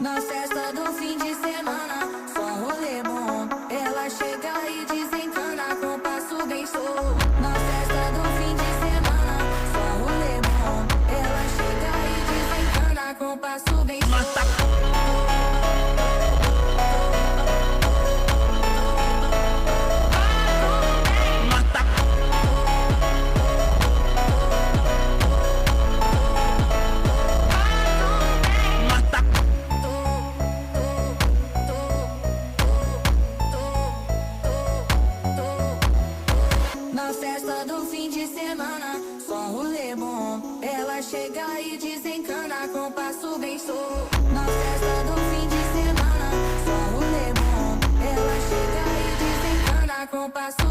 Na festa do fim de semana, só rolê bom. Ela chega e desencana com passo bem solto. Na festa do fim de semana, só rolê bom. Ela chega e desencana com passo bem solto. Na festa do fim de semana, só rolê bom. Ela chega e desencana com passo bem solto. Na festa do fim de semana, só rolê bom. Ela chega e desencana com passo